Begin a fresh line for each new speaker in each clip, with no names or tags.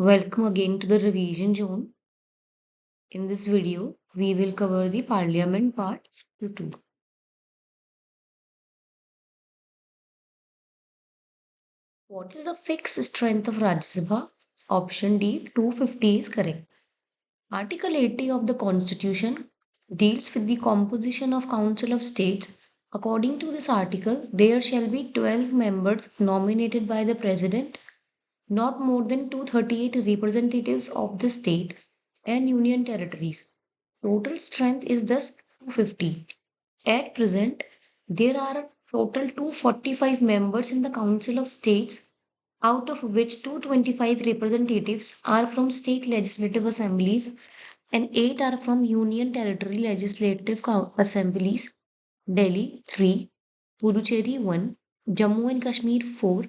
Welcome again to the revision zone. In this video, we will cover the Parliament Part 2. What is the fixed strength of Rajya Sabha? Option D 250 is correct. Article 80 of the Constitution deals with the composition of Council of States. According to this article, there shall be 12 members nominated by the President, not more than 238 representatives of the state and union territories. Total strength is thus 250. At present, there are total 245 members in the Council of States, out of which 225 representatives are from state legislative assemblies and 8 are from Union Territory Legislative Assemblies. Delhi 3, Puducherry 1, Jammu and Kashmir 4,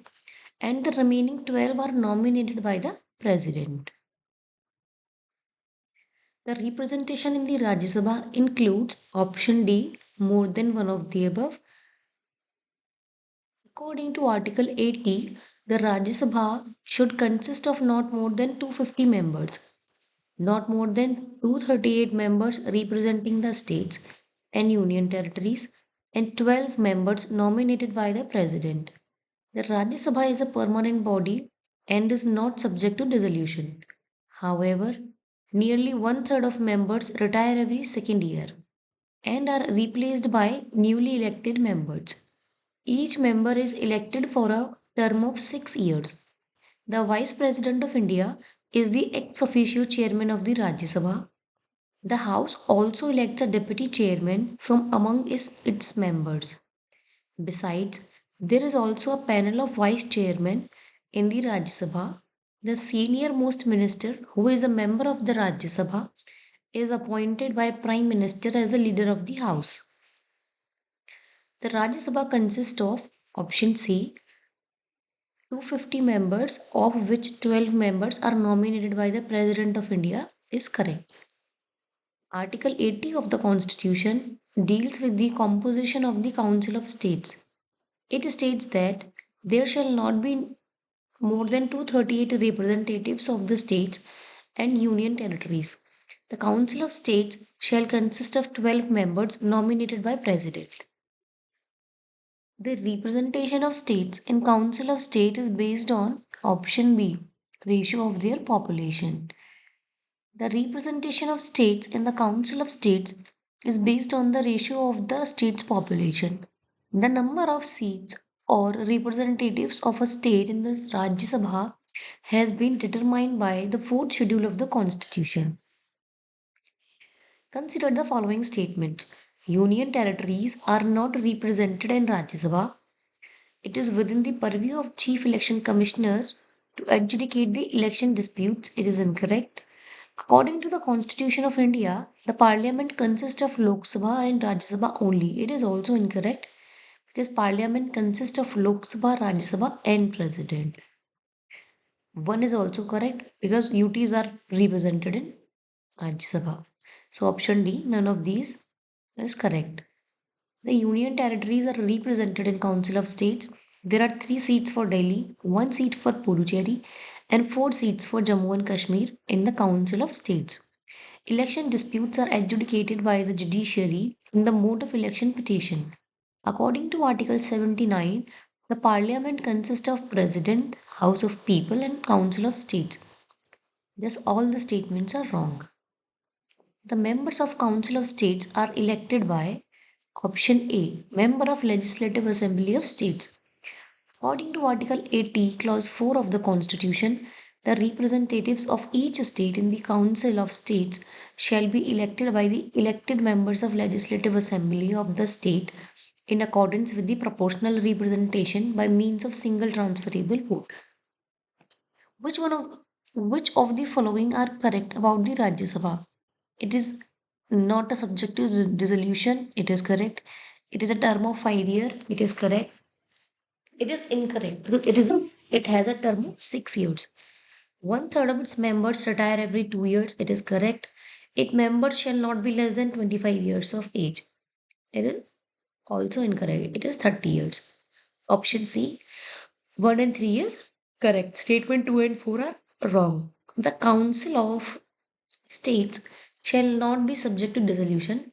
and the remaining 12 are nominated by the President. The representation in the Rajya Sabha includes option D, more than one of the above. According to Article 80, the Rajya Sabha should consist of not more than 250 members, not more than 238 members representing the states and union territories, and 12 members nominated by the President. The Rajya Sabha is a permanent body and is not subject to dissolution. However, nearly one third of members retire every second year and are replaced by newly elected members. Each member is elected for a term of 6 years. The Vice President of India is the ex officio chairman of the Rajya Sabha. The House also elects a deputy chairman from among its members. Besides, there is also a panel of vice chairmen in the Rajya Sabha. The senior most minister, who is a member of the Rajya Sabha, is appointed by Prime Minister as the leader of the House. The Rajya Sabha consists of option C 250 members, of which 12 members are nominated by the President of India, is correct. Article 80 of the Constitution deals with the composition of the Council of States. It states that there shall not be more than 238 representatives of the states and union territories. The Council of States shall consist of 12 members nominated by President. The representation of states in Council of State is based on option B, ratio of their population. The representation of states in the Council of States is based on the ratio of the state's population. The number of seats or representatives of a state in the Rajya Sabha has been determined by the fourth schedule of the Constitution. Consider the following statements. Union territories are not represented in Rajya Sabha. It is within the purview of Chief Election Commissioner to adjudicate the election disputes. It is incorrect. According to the Constitution of India, the Parliament consists of Lok Sabha and Rajya Sabha only. It is also incorrect because Parliament consists of Lok Sabha, Rajya Sabha, and President. One is also correct because UTs are represented in Rajya Sabha. So option D, none of these is correct. The union territories are represented in Council of States. There are 3 seats for Delhi, 1 seat for Puducherry, and 4 seats for Jammu and Kashmir in the Council of States. Election disputes are adjudicated by the judiciary in the mode of election petition. According to Article 79, the Parliament consists of President, House of People, and Council of States. Thus, all the statements are wrong. The members of Council of States are elected by option A, Member of Legislative Assembly of States. According to Article 80, Clause 4 of the Constitution, the representatives of each state in the Council of States shall be elected by the elected members of Legislative Assembly of the state in accordance with the proportional representation by means of single transferable vote. Which one of which of the following are correct about the Rajya Sabha? It is not a subject to dissolution. It is correct. It is a term of 5 years. It is correct. It is incorrect because it has a term of 6 years. One third of its members retire every 2 years. It is correct. Its members shall not be less than 25 years of age. It is also incorrect. It is 30 years. Option C, 1 and 3 is correct. Statement 2 and 4 are wrong. The Council of States shall not be subject to dissolution,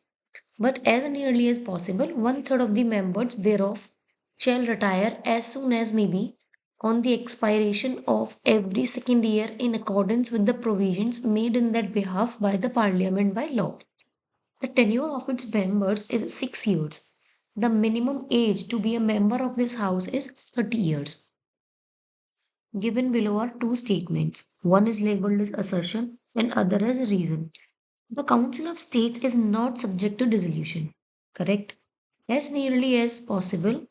but as nearly as possible, one third of the members thereof shall retire as soon as may be on the expiration of every second year in accordance with the provisions made in that behalf by the Parliament by law. The tenure of its members is 6 years. The minimum age to be a member of this House is 30 years. Given below are two statements. One is labeled as assertion and other as reason. The Council of States is not subject to dissolution. Correct? As nearly as possible,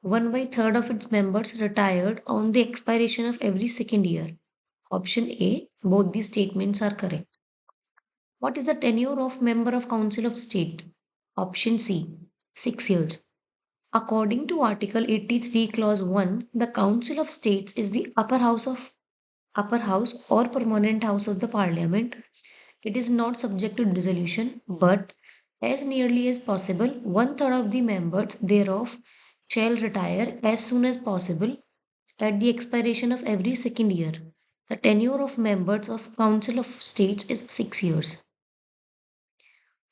one by third of its members retired on the expiration of every second year. Option A, both these statements are correct. What is the tenure of member of Council of State? Option C, 6 years. According to Article 83, Clause 1, the Council of States is the upper house or permanent house of the Parliament. It is not subject to dissolution, but as nearly as possible, one third of the members thereof shall retire as soon as possible at the expiration of every second year. The tenure of members of Council of States is 6 years.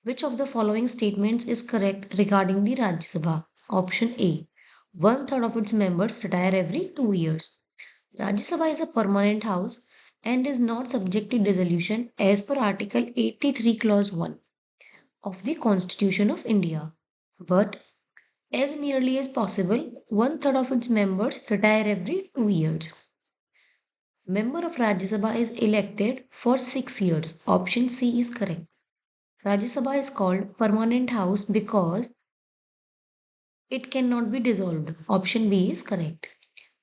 Which of the following statements is correct regarding the Rajya Sabha? Option A. One third of its members retire every 2 years. Rajya Sabha is a permanent house and is not subject to dissolution as per Article 83 Clause 1 of the Constitution of India. But as nearly as possible, one third of its members retire every 2 years. Member of Rajya Sabha is elected for 6 years. Option C is correct. Rajya Sabha is called permanent house because it cannot be dissolved. Option B is correct.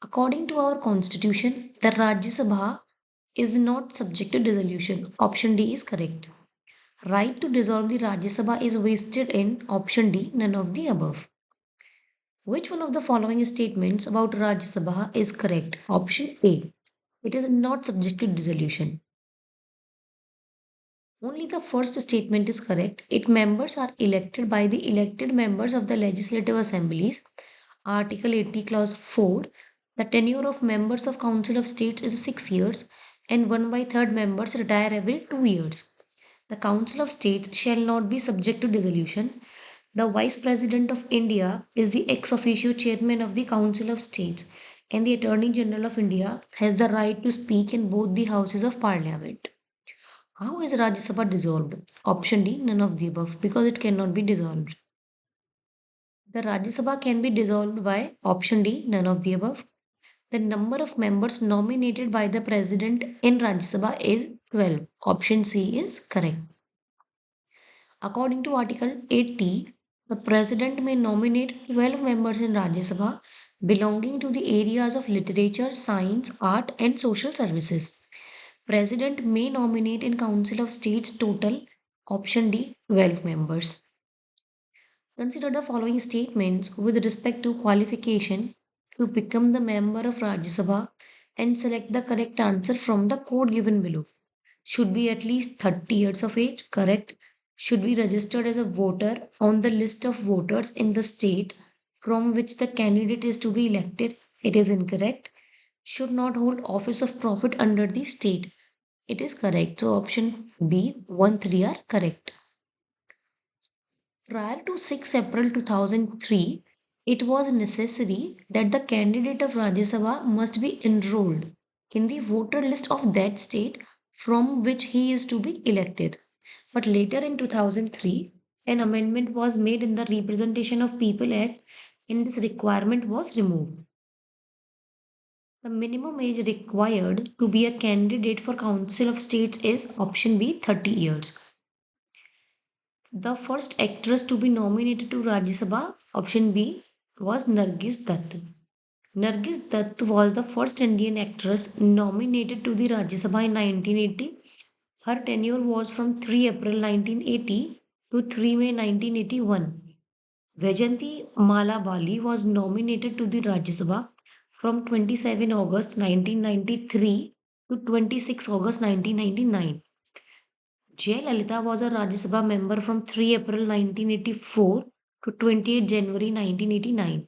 According to our constitution, the Rajya Sabha is not subject to dissolution. Option D is correct. Right to dissolve the Rajya Sabha is vested in option D, none of the above. Which one of the following statements about Rajya Sabha is correct? Option A. It is not subject to dissolution. Only the first statement is correct. Its members are elected by the elected members of the legislative assemblies. Article 80, Clause 4. The tenure of members of Council of States is 6 years and one by third members retire every 2 years. The Council of States shall not be subject to dissolution. The Vice President of India is the ex officio chairman of the Council of States, and the Attorney General of India has the right to speak in both the houses of Parliament. How is Rajya Sabha dissolved? Option D, none of the above, because it cannot be dissolved. The Rajya Sabha can be dissolved by option D, none of the above. The number of members nominated by the President in Rajya Sabha is 12. Option C is correct. According to Article 80, the President may nominate 12 members in Rajya Sabha belonging to the areas of literature, science, art, and social services. President may nominate in Council of States total option D 12 members. Consider the following statements with respect to qualification to become the member of Rajya Sabha and select the correct answer from the code given below. Should be at least 30 years of age, correct. Should be registered as a voter on the list of voters in the state from which the candidate is to be elected, it is incorrect. Should not hold office of profit under the state, it is correct. So option B, 1, 3 are correct. Prior to 6 April 2003, it was necessary that the candidate of Rajya Sabha must be enrolled in the voter list of that state from which he is to be elected. But later in 2003, an amendment was made in the Representation of People Act and this requirement was removed. The minimum age required to be a candidate for Council of States is option B 30 years. The first actress to be nominated to Rajya Sabha, option B, was Nargis Dutt. Nargis Dutt was the first Indian actress nominated to the Rajya Sabha in 1980. Her tenure was from 3 April 1980 to 3 May 1981. Vajanti Mala Bali was nominated to the Rajya Sabha from 27 August 1993 to 26 August 1999. Jayalalitha was a Rajya Sabha member from 3 April 1984 to 28 January 1989.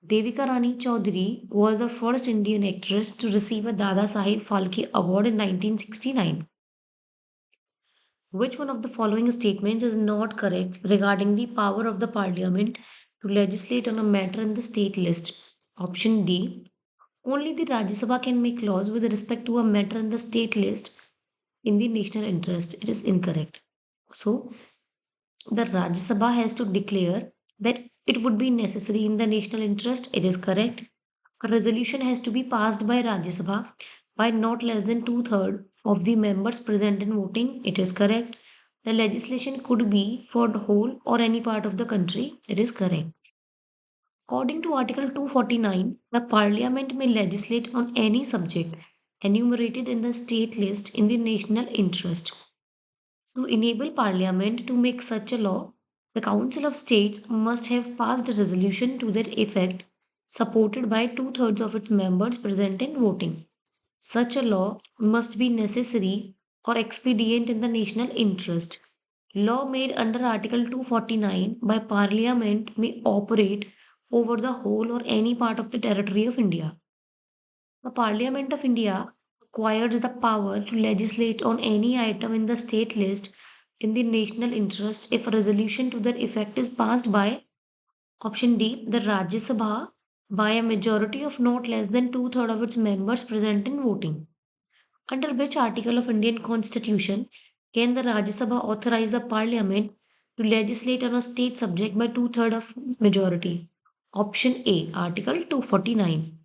Devika Rani Chaudhary was the first Indian actress to receive a Dada Saheb Phalke Award in 1969. Which one of the following statements is not correct regarding the power of the parliament to legislate on a matter in the state list? Option D. Only the Rajya Sabha can make laws with respect to a matter in the state list in the national interest. It is incorrect. So, the Rajya Sabha has to declare that it would be necessary in the national interest. It is correct. A resolution has to be passed by Rajya Sabha by not less than two-thirds of the members present and voting. It is correct. The legislation could be for the whole or any part of the country. It is correct. According to Article 249, the Parliament may legislate on any subject enumerated in the state list in the national interest. To enable Parliament to make such a law, the Council of States must have passed a resolution to that effect, supported by two-thirds of its members present and voting. Such a law must be necessary or expedient in the national interest. Law made under Article 249 by Parliament may operate over the whole or any part of the territory of India. The Parliament of India acquires the power to legislate on any item in the state list in the national interest if a resolution to that effect is passed by option D, the Rajya Sabha by a majority of not less than two-thirds of its members present and voting. Under which article of Indian Constitution can the Rajya Sabha authorize the Parliament to legislate on a state subject by two-thirds of majority? Option A, Article 249.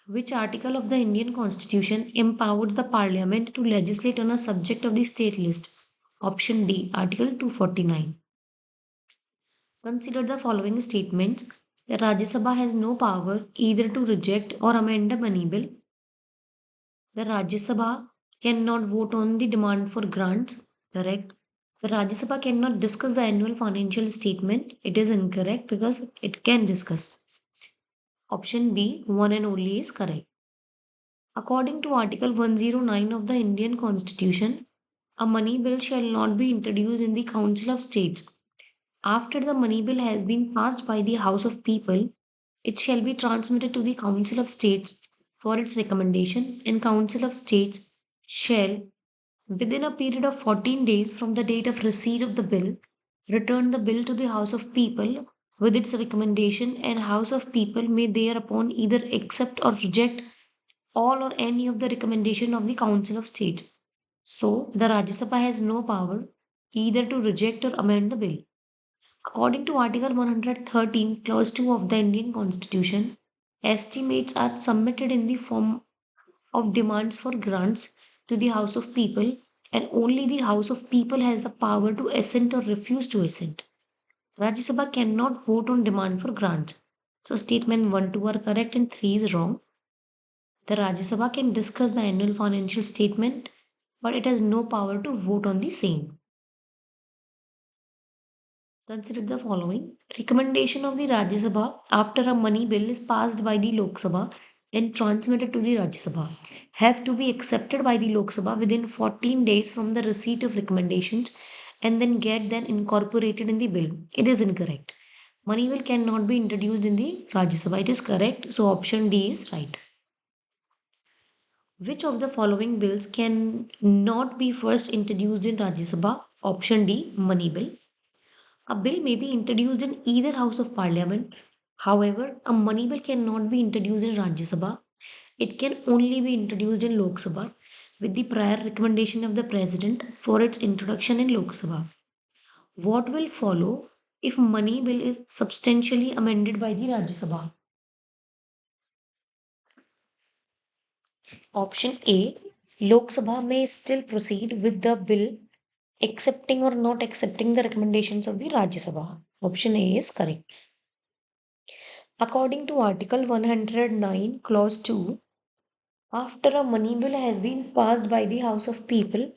Which article of the Indian Constitution empowers the Parliament to legislate on a subject of the state list? Option D, Article 249. Consider the following statements. The Rajya Sabha has no power either to reject or amend a money bill. The Rajya Sabha cannot vote on the demand for grants. Correct. The Rajya Sabha cannot discuss the annual financial statement. It is incorrect because it can discuss. Option B, one and only, is correct. According to Article 109 of the Indian Constitution, a money bill shall not be introduced in the Council of States. After the money bill has been passed by the House of People, it shall be transmitted to the Council of States for its recommendation, and Council of States shall, within a period of 14 days from the date of receipt of the bill, return the bill to the House of People with its recommendation, and House of People may thereupon either accept or reject all or any of the recommendation of the Council of States. So, the Rajya Sabha has no power either to reject or amend the bill. According to Article 113, Clause 2 of the Indian Constitution, estimates are submitted in the form of demands for grants to the House of People, and only the House of People has the power to assent or refuse to assent. Rajya Sabha cannot vote on demand for grants. So, statement 1, 2 are correct and 3 is wrong. The Rajya Sabha can discuss the annual financial statement, but it has no power to vote on the same. Consider the following. Recommendation of the Rajya Sabha after a money bill is passed by the Lok Sabha and transmitted to the Rajya Sabha have to be accepted by the Lok Sabha within 14 days from the receipt of recommendations and then get then incorporated in the bill. It is incorrect. Money bill cannot be introduced in the Rajya Sabha. It is correct. So option D is right. Which of the following bills can not be first introduced in Rajya Sabha? Option D, money bill. A bill may be introduced in either house of parliament. However, a money bill cannot be introduced in Rajya Sabha. It can only be introduced in Lok Sabha with the prior recommendation of the president for its introduction in Lok Sabha. What will follow if money bill is substantially amended by the Rajya Sabha? Option A, Lok Sabha may still proceed with the bill accepting or not accepting the recommendations of the Rajya Sabha. Option A is correct. According to Article 109, Clause 2, after a money bill has been passed by the House of People,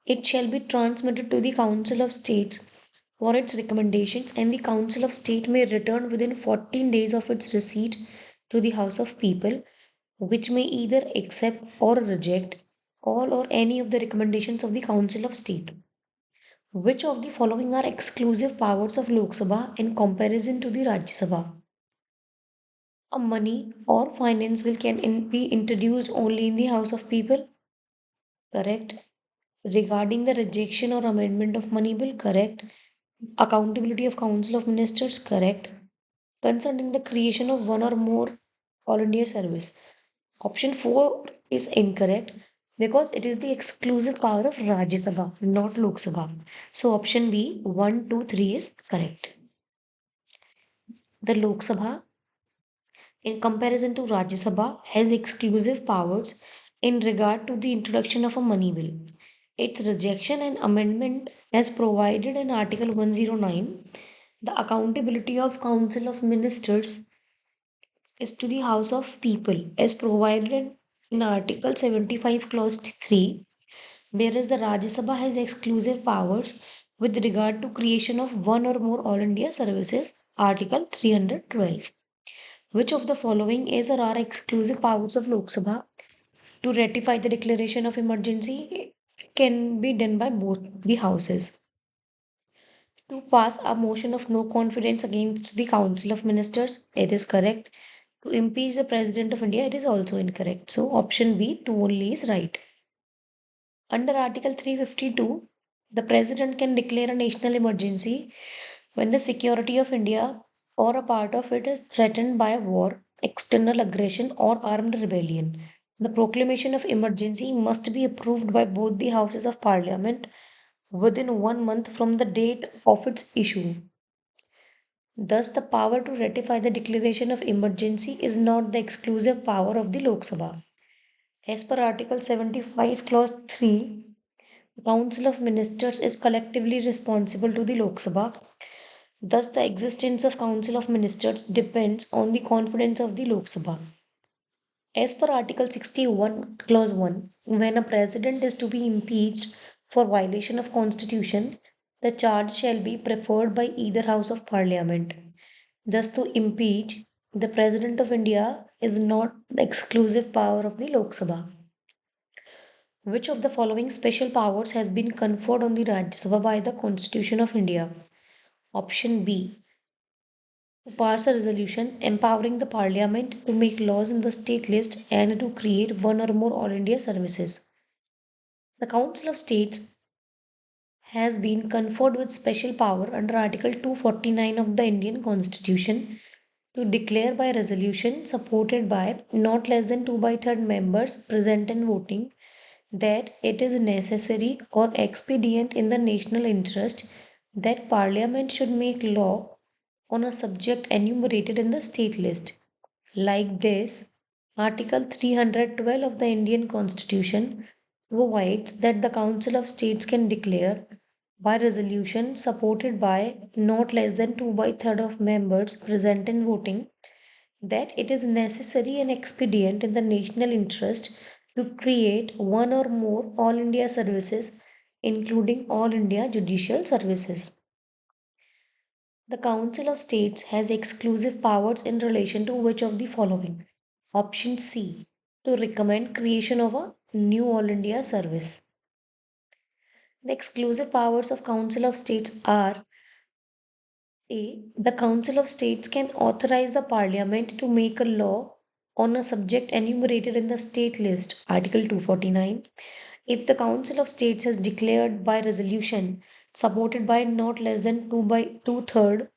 it shall be transmitted to the Council of States for its recommendations, and the Council of State may return within 14 days of its receipt to the House of People, which may either accept or reject all or any of the recommendations of the Council of State. Which of the following are exclusive powers of Lok Sabha in comparison to the Rajya Sabha? A money or finance bill can be introduced only in the House of People. Correct. Regarding the rejection or amendment of money bill. Correct. Accountability of Council of Ministers. Correct. Concerning the creation of one or more All India service. Option 4 is incorrect because it is the exclusive power of Rajya Sabha, not Lok Sabha. So option B, 1, 2, 3 is correct. The Lok Sabha, in comparison to Rajya Sabha, has exclusive powers in regard to the introduction of a money bill. Its rejection and amendment, as provided in Article 109, the accountability of Council of Ministers is to the House of People, as provided in Article 75, Clause 3, whereas the Rajya Sabha has exclusive powers with regard to creation of one or more All India services, Article 312. Which of the following is or are exclusive powers of Lok Sabha? To ratify the declaration of emergency can be done by both the houses. To pass a motion of no confidence against the Council of Ministers, it is correct. To impeach the President of India, it is also incorrect. So option B, 2 only is right. Under Article 352, the President can declare a national emergency when the security of India or a part of it is threatened by war, external aggression, or armed rebellion. The proclamation of emergency must be approved by both the Houses of Parliament within 1 month from the date of its issue. Thus, the power to ratify the declaration of emergency is not the exclusive power of the Lok Sabha. As per Article 75, Clause 3, the Council of Ministers is collectively responsible to the Lok Sabha. Thus, the existence of Council of Ministers depends on the confidence of the Lok Sabha. As per Article 61, Clause 1, when a president is to be impeached for violation of Constitution, the charge shall be preferred by either House of Parliament. Thus, to impeach the President of India is not the exclusive power of the Lok Sabha. Which of the following special powers has been conferred on the Rajya Sabha by the Constitution of India? Option B, to pass a resolution empowering the Parliament to make laws in the state list and to create one or more All India services. The Council of States has been conferred with special power under Article 249 of the Indian Constitution to declare by resolution supported by not less than 2 by 3rd members present and voting that it is necessary or expedient in the national interest that Parliament should make law on a subject enumerated in the state list. Like this, Article 312 of the Indian Constitution provides that the Council of States can declare by resolution supported by not less than 2 by 3rd of members present and voting that it is necessary and expedient in the national interest to create one or more All India services, including All India judicial services. The Council of States has exclusive powers in relation to which of the following? Option C, to recommend creation of a new All India service. The exclusive powers of Council of States are: A. The Council of States can authorize the Parliament to make a law on a subject enumerated in the state list, Article 249. If the Council of States has declared by resolution supported by not less than 2 by 2/3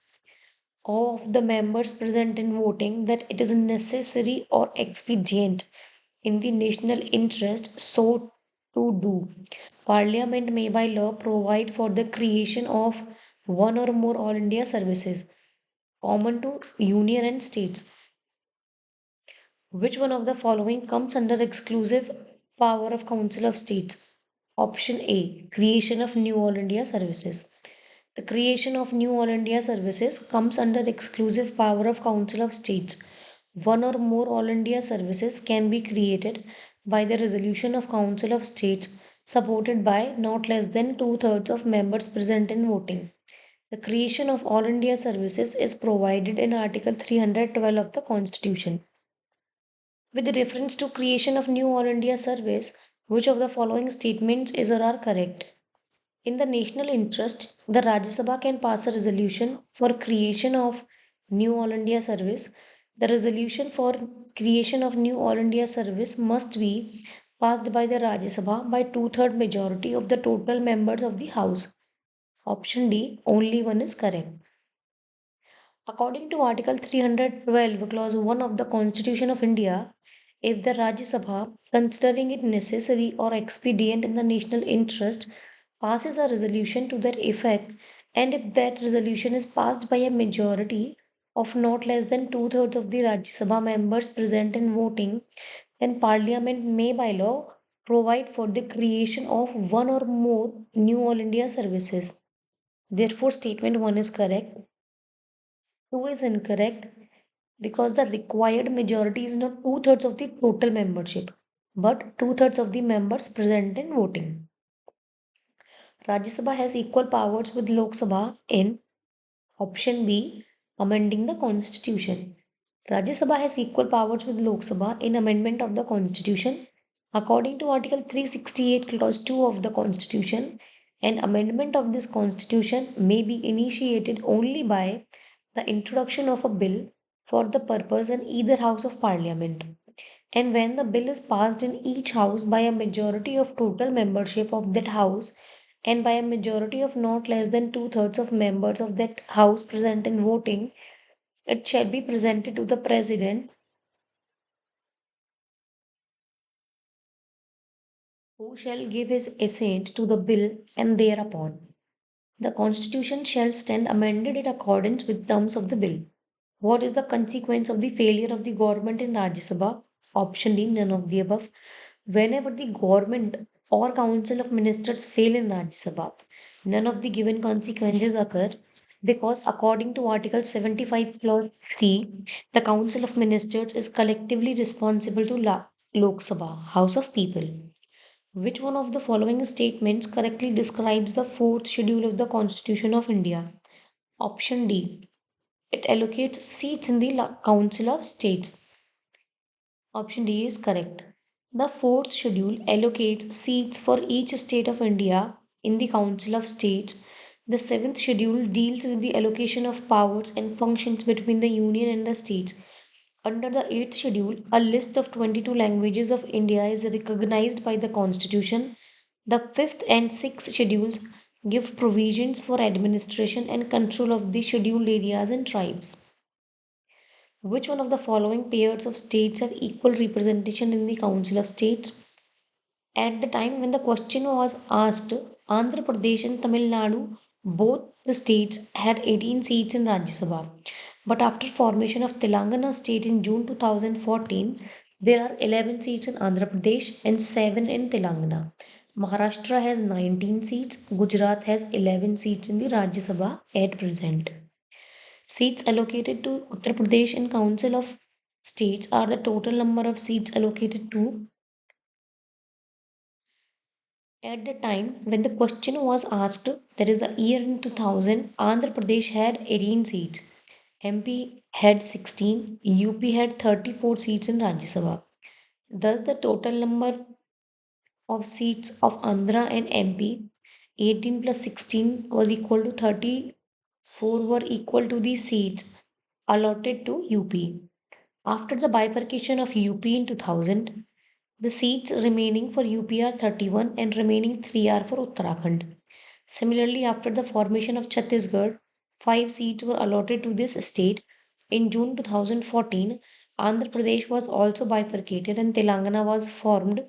of the members present in voting that it is necessary or expedient in the national interest so to do. Parliament may by law provide for the creation of one or more All India services common to union and states. Which one of the following comes under exclusive power of Council of States? Option A, creation of new All India services. The creation of new All India services comes under exclusive power of Council of States. One or more All India services can be created by the resolution of Council of States supported by not less than 2/3 of members present and voting. The creation of All India services is provided in Article 312 of the Constitution. With reference to creation of new All India service, which of the following statements is or are correct? In the national interest, the Rajya Sabha can pass a resolution for creation of New All India Service. The resolution for creation of New All India Service must be passed by the Rajya Sabha by two-third majority of the total members of the House. Option D, only one is correct. According to Article 312, Clause 1 of the Constitution of India, if the Rajya Sabha, considering it necessary or expedient in the national interest, passes a resolution to that effect, and if that resolution is passed by a majority of not less than two-thirds of the Rajya Sabha members present and voting, then Parliament may by law provide for the creation of one or more new All India services. Therefore, statement 1 is correct. 2 is incorrect because the required majority is not two-thirds of the total membership, but two-thirds of the members present and voting. Rajya Sabha has equal powers with Lok Sabha in option B, amending the constitution. Rajya Sabha has equal powers with Lok Sabha in amendment of the constitution. According to Article 368, Clause 2 of the Constitution, an amendment of this constitution may be initiated only by the introduction of a bill for the purpose in either House of Parliament. And when the bill is passed in each house by a majority of total membership of that house and by a majority of not less than two-thirds of members of that house present and voting, it shall be presented to the president, who shall give his assent to the bill, and thereupon the constitution shall stand amended in accordance with terms of the bill. What is the consequence of the failure of the government in Rajya Sabha? Option D, none of the above. Whenever the government or council of ministers fail in Rajya Sabha, none of the given consequences occur because according to Article 75 Clause 3, the council of ministers is collectively responsible to Lok Sabha, House of People. Which one of the following statements correctly describes the fourth schedule of the Constitution of India? Option D. It allocates seats in the Council of States. Option D is correct. The fourth schedule allocates seats for each state of India in the Council of States. The seventh schedule deals with the allocation of powers and functions between the Union and the states. Under the eighth schedule, a list of 22 languages of India is recognized by the Constitution. The fifth and sixth schedules give provisions for administration and control of the scheduled areas and tribes. Which one of the following pairs of states have equal representation in the Council of States? At the time when the question was asked, Andhra Pradesh and Tamil Nadu, both the states had 18 seats in Rajya Sabha. But after formation of Telangana state in June 2014, there are 11 seats in Andhra Pradesh and 7 in Telangana. Maharashtra has 19 seats, Gujarat has 11 seats in the Rajya Sabha at present. Seats allocated to Uttar Pradesh in Council of States are the total number of seats allocated to. At the time when the question was asked, that is the year in 2000, Andhra Pradesh had 18 seats, MP had 16, UP had 34 seats in Rajya Sabha. Thus, the total number of seats of Andhra and MP, 18 plus 16 was equal to 34, were equal to the seats allotted to UP. After the bifurcation of UP in 2000, the seats remaining for UP are 31 and remaining 3 are for Uttarakhand. Similarly, after the formation of Chhattisgarh, 5 seats were allotted to this state. In June 2014, Andhra Pradesh was also bifurcated and Telangana was formed.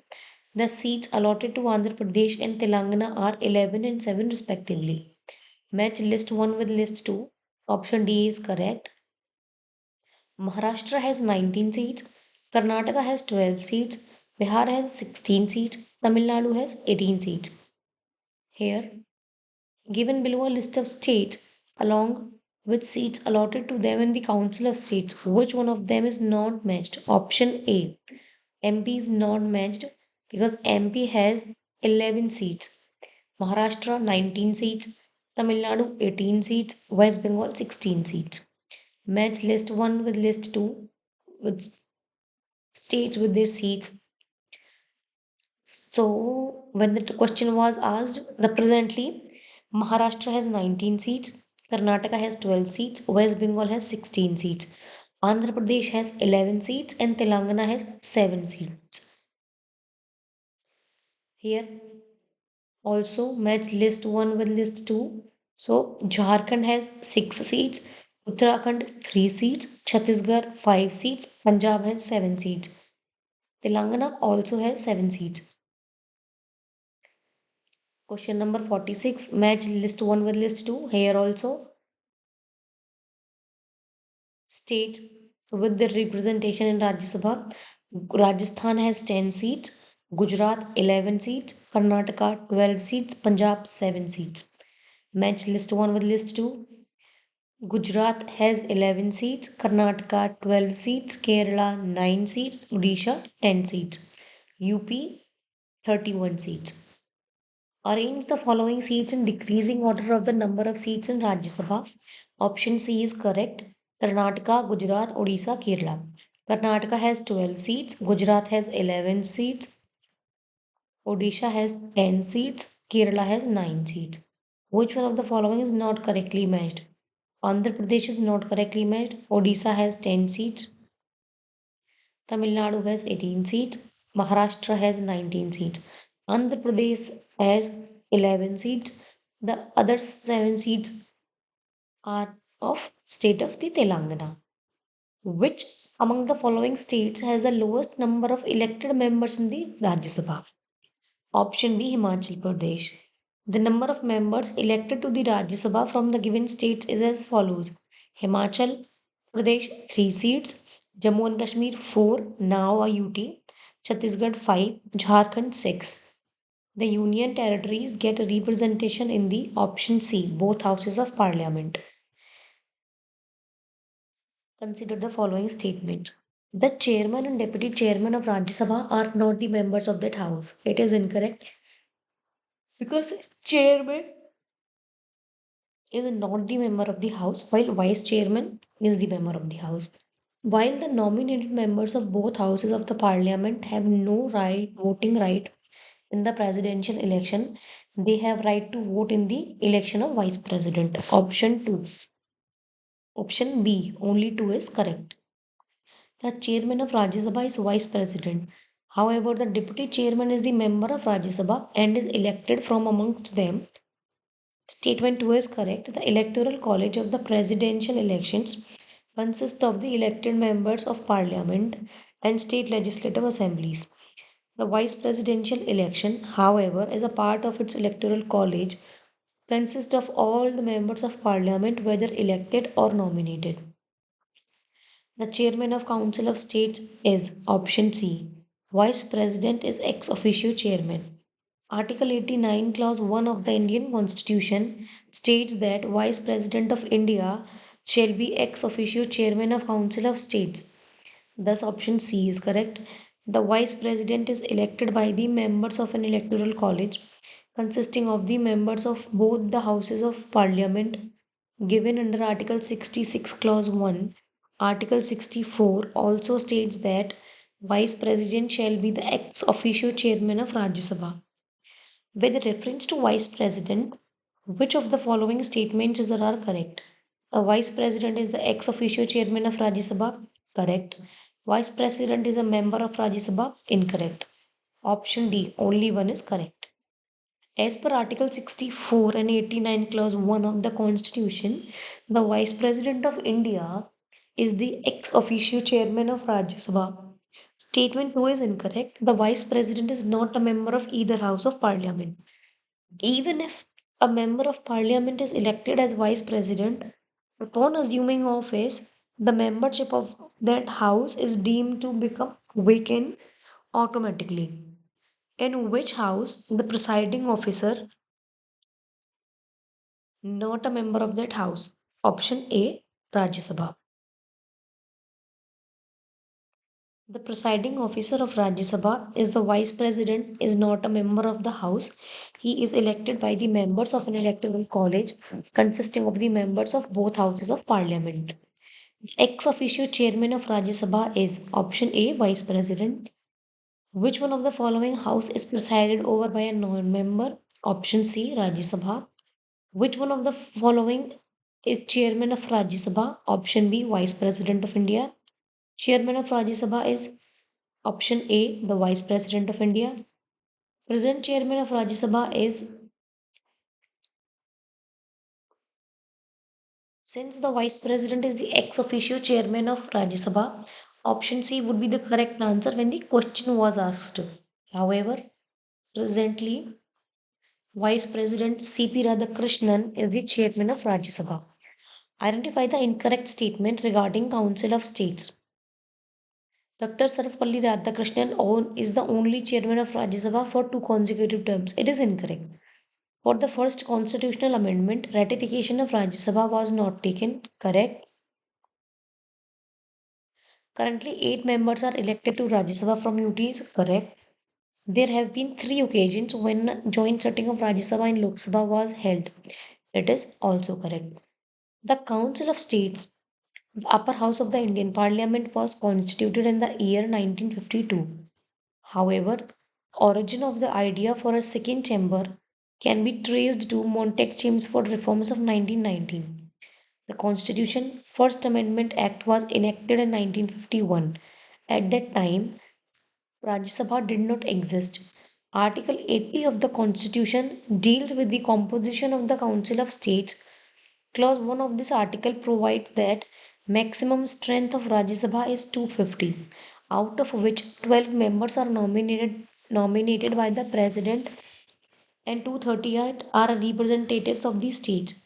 The seats allotted to Andhra Pradesh and Telangana are 11 and 7 respectively. Match list 1 with list 2. Option D is correct. Maharashtra has 19 seats, Karnataka has 12 seats, Bihar has 16 seats, Tamil Nadu has 18 seats. Here, given below a list of states along with seats allotted to them in the Council of States, which one of them is not matched? Option A. MP is not matched because MP has 11 seats, Maharashtra 19 seats, Tamil Nadu 18 seats, West Bengal 16 seats. Match list 1 with list 2 with states with their seats. So when the question was asked, the presently Maharashtra has 19 seats, Karnataka has 12 seats, West Bengal has 16 seats, Andhra Pradesh has 11 seats, and Telangana has 7 seats. Here also match list 1 with list 2. So Jharkhand has 6 seats, Uttarakhand 3 seats, Chhattisgarh 5 seats, Punjab has 7 seats. Telangana also has 7 seats. Question number 46, match list 1 with list 2. Here also states with the representation in Rajya Sabha. Rajasthan has 10 seats, Gujarat 11 seats, Karnataka 12 seats, Punjab 7 seats. Match list 1 with list 2. Gujarat has 11 seats, Karnataka 12 seats, Kerala 9 seats, Odisha 10 seats, UP 31 seats. Arrange the following seats in decreasing order of the number of seats in Rajya Sabha. Option C is correct. Karnataka, Gujarat, Odisha, Kerala. Karnataka has 12 seats, Gujarat has 11 seats, Odisha has 10 seats, Kerala has 9 seats. Which one of the following is not correctly matched? Andhra Pradesh is not correctly matched. Odisha has 10 seats. Tamil Nadu has 18 seats. Maharashtra has 19 seats. Andhra Pradesh has 11 seats. The other 7 seats are of state of the Telangana. Which among the following states has the lowest number of elected members in the Rajya Sabha? Option B, Himachal Pradesh. The number of members elected to the Rajya Sabha from the given states is as follows: Himachal Pradesh 3 seats, Jammu and Kashmir 4, now a UT, Chhattisgarh 5, Jharkhand 6. The union territories get a representation in the option C, both houses of parliament. Consider the following statement. The chairman and deputy chairman of Rajya Sabha are not the members of that house. It is incorrect because chairman is not the member of the house, while vice chairman is the member of the house. While the nominated members of both houses of the parliament have no right voting right in the presidential election, they have right to vote in the election of vice president. Option 2. Option B, only 2 is correct. The chairman of Rajya Sabha is vice president. However, the deputy chairman is the member of Rajya Sabha and is elected from amongst them. Statement 2 is correct. The electoral college of the presidential elections consists of the elected members of parliament and state legislative assemblies. The vice presidential election, however, as a part of its electoral college, consists of all the members of parliament, whether elected or nominated. The chairman of Council of States is option C. Vice President is ex officio chairman. Article 89, Clause 1 of the Indian Constitution states that Vice President of India shall be ex officio chairman of Council of States. Thus, option C is correct. The Vice President is elected by the members of an electoral college consisting of the members of both the houses of parliament given under Article 66, Clause 1. Article 64 also states that Vice President shall be the ex officio chairman of Rajya Sabha. With reference to Vice President, which of the following statements are correct? A Vice President is the ex officio chairman of Rajya Sabha? Correct. Vice President is a member of Rajya Sabha? Incorrect. Option D, only one is correct. As per Article 64 and 89, Clause 1 of the Constitution, the Vice President of India is the ex officio chairman of Rajya Sabha. Statement 2 is incorrect. The Vice President is not a member of either House of Parliament. Even if a member of Parliament is elected as Vice President, upon assuming office, the membership of that House is deemed to become vacant automatically. In which House the presiding officer not a member of that house. Option A, Rajya Sabha. The presiding officer of Rajya Sabha is the vice president, is not a member of the house. He is elected by the members of an electoral college consisting of the members of both houses of parliament. Ex officio chairman of Rajya Sabha is option A, vice president. Which one of the following house is presided over by a non-member? Option C, Rajya Sabha. Which one of the following is chairman of Rajya Sabha? Option B, Vice President of India. Chairman of Rajya Sabha is option A, the Vice President of India. Present chairman of Rajya Sabha is, since the Vice President is the ex officio chairman of Rajya Sabha, option C would be the correct answer when the question was asked. However, presently, Vice President C.P. Radhakrishnan is the chairman of Rajya Sabha. Identify the incorrect statement regarding Council of States. Dr. Sarvapalli Radhakrishnan is the only chairman of Rajya Sabha for two consecutive terms. It is incorrect. For the first constitutional amendment, ratification of Rajya Sabha was not taken. Correct. Currently, 8 members are elected to Rajya Sabha from UTs. Correct. There have been 3 occasions when joint sitting of Rajya Sabha and Lok Sabha was held. It is also correct. The Council of States, the upper house of the Indian Parliament, was constituted in the year 1952. However, origin of the idea for a second chamber can be traced to Chelmsford reforms of 1919. The Constitution First Amendment Act was enacted in 1951. At that time, Rajya Sabha did not exist. Article 80 of the Constitution deals with the composition of the Council of States. Clause 1 of this article provides that maximum strength of Rajya Sabha is 250, out of which 12 members are nominated by the President and 238 are representatives of the states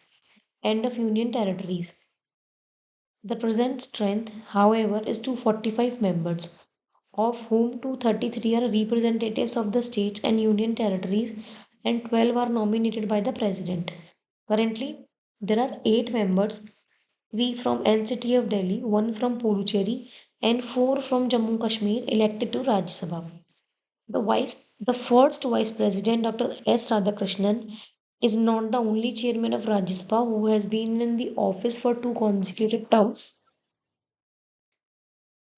and of union territories. The present strength, however, is 245 members, of whom 233 are representatives of the states and union territories and 12 are nominated by the President. Currently, there are 8 members, 3 from NCT of Delhi, 1 from Puducherry, and 4 from Jammu Kashmir elected to Rajya Sabha. The first Vice President, Dr. S. Radhakrishnan, is not the only chairman of Rajya Sabha who has been in the office for 2 consecutive terms.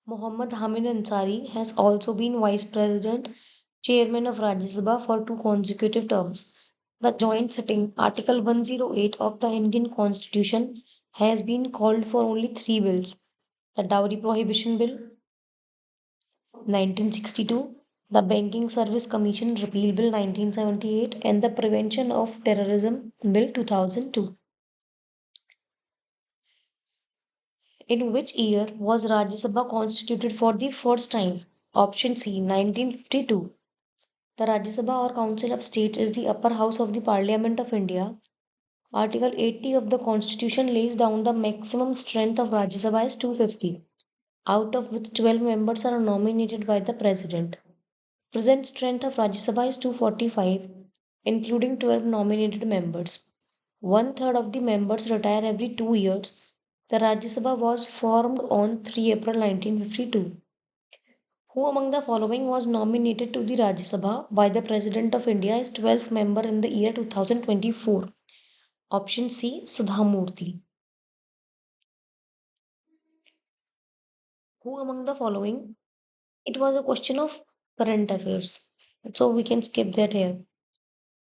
Muhammad Hamid Ansari has also been Vice President, Chairman of Rajya Sabha for 2 consecutive terms. The joint sitting, Article 108 of the Indian Constitution, has been called for only 3 bills: the Dowry Prohibition Bill 1962, the Banking Service Commission Repeal Bill 1978, and the Prevention of Terrorism Bill 2002. In which year was Rajya Sabha constituted for the first time? Option C, 1952. The Rajya Sabha or Council of States is the upper house of the Parliament of India. Article 80 of the Constitution lays down the maximum strength of Rajya Sabha is 250, out of which 12 members are nominated by the President. Present strength of Rajya Sabha is 245, including 12 nominated members. One third of the members retire every 2 years. The Rajya Sabha was formed on 3 April 1952. Who among the following was nominated to the Rajya Sabha by the President of India as 12th member in the year 2024? Option C, Sudha Murthy. Who among the following? It was a question of current affairs, so we can skip that here.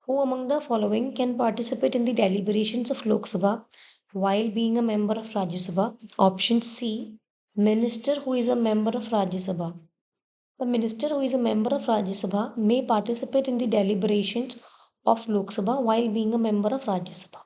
Who among the following can participate in the deliberations of Lok Sabha while being a member of Rajya Sabha? Option C, Minister who is a member of Rajya Sabha. The minister who is a member of Rajya Sabha may participate in the deliberations of Lok Sabha while being a member of Rajya Sabha.